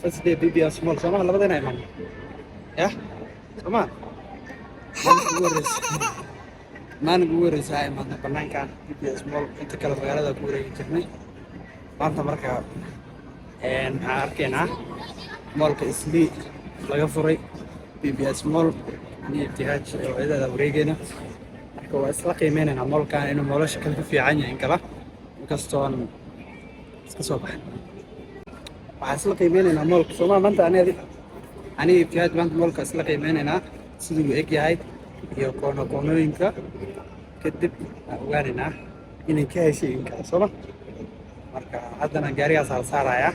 first day BBS Mall sama labadana iman ya sama maan ugu wareysay imaadna banaankan BBS Mall inta kale magaalada ku wareegi jirnay maanta markaa maxaan arkaynaa mallka Islii laga furay BBS Mall iyo Ibtihaaj oo ciidada wareegayna marka waa isla qiimeynayna mallkan inuu nolosha kale ku fiican yahay in kala inkastoo iska soo baxay waxaan isla qiimeynayna mallka Soomaa maanta ani Ibtihaaj maanta mallka isla qiimeynayna siduu u eg yahay iyo koonooyinka kadib ogaanaynaa inay ka heshay in kala Soomaa marka haddana gaarigaas hal saaraya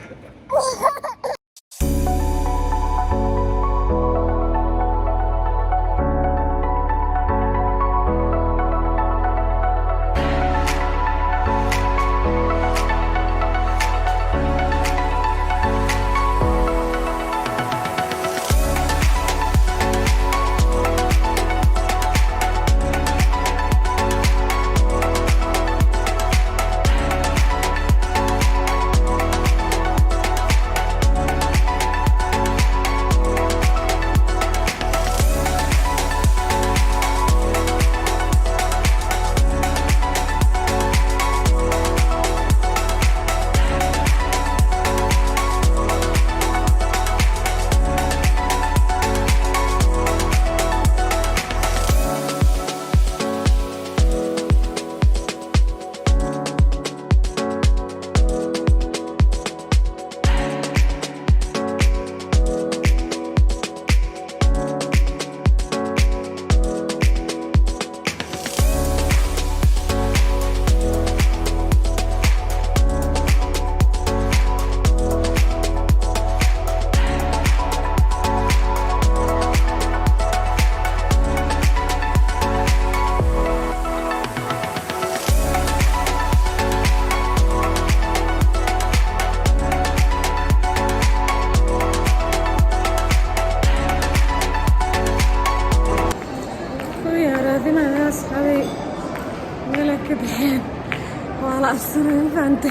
ولا أصلاً فانت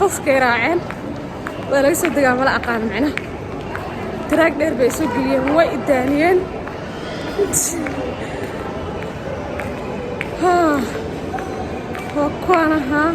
بس كراعين ولا يصدق عمل أقام معنا تراك دير بيسوق اليوم وإدانيين ها وكوانا ها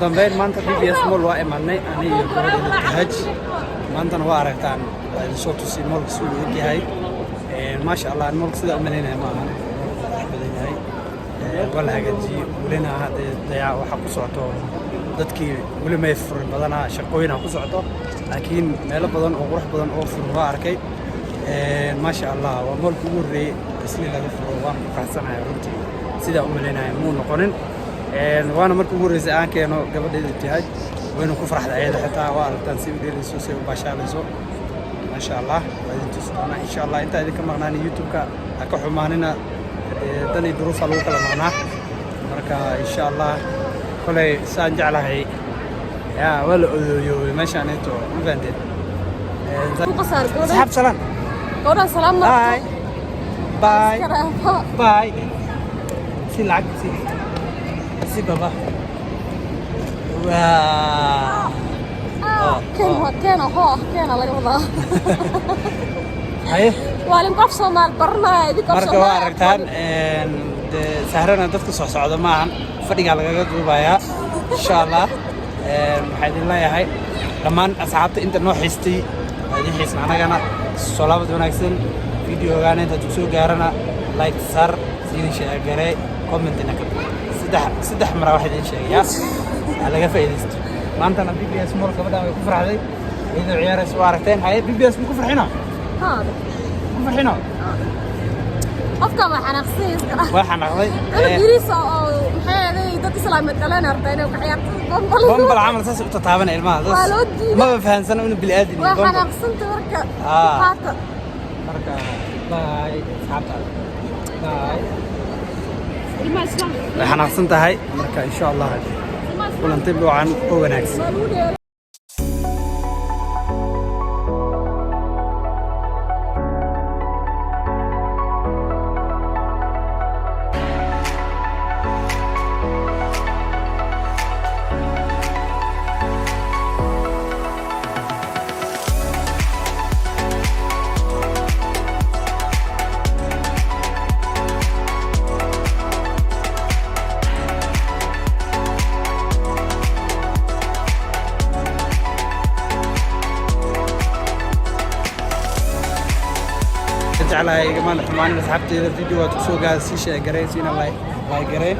dambeyn maanta BBS Mall waa imaanay ani iyo gabadha Ibtihaaj maantana waa aragtaan soo tusi mallka suu u yahay maasha Allah mallka sida u maleynaya ma ahan badan yahay wala hagaajiyo wulina hada dayac waxa ku socoto dadkii wali ma furin badana shaqooyin ku socoto laakiin meelo badan oo qurux badan oo furan waa arkay maasha Allah waa mallka ugu horeeyay Islii laga furo waan ku faraxsanahay runtii sida u maleynaya muu noqonin وانا مركو غوريس aan keeno gabadheeda Ibtihaaj waynu ku farxday ayada xitaa waa aragtaan si videoisu soo baashaalayso ma sha Allah waadin tusana insha Allah inta idinka maqnaan YouTube-ka ka xumaanina dani duruufa lagu kala maqnaa marka insha Allah kulay saan jeclahay ya wala odoyo meeshaan inta u baandeen صاحب سلام قولنا سلام باي باي باي سي العق سي بابا كان laga wadaa haye waalin qof Soomaal barnaay idin qof Soomaal marka aragtaan sahrana dadka soo socda maahan fadhiga lagaga duubayaa insha Allah waxaa idin leeyahay dhammaan asxaabta inta noo xiistay waa idin xiisna anagana soo laabad wanaagsan videogaana intaad ku soo gaarana like sar siina sheegare commentina ka saddex mara wax idin sheegaya aa laga faa'iidaysto maantana BBS Mall gabadhaan way ku farxday iyadoo ciyaaraysa waa aragteen haye BBS ma ku farxina ku farxina qofka ma xanaaqsan iskala waa xanaaqday yiriis oo maxay ahayd dad islaamid kale arday inuu ka ciyaarto bombal camal saas u tataabana ilmaha ma fahansana inuu bil aadin waa xanaaqsan marka qaata marka bye asxaabta bye ilmaha islaam way xanaaqsan tahay marka insha Allah kulanti fiican oo wanaagsan جعلها يا جماعة حماني أصحابتي الفيديو وتسوق هذا الشيء قريت هنا لايك قريت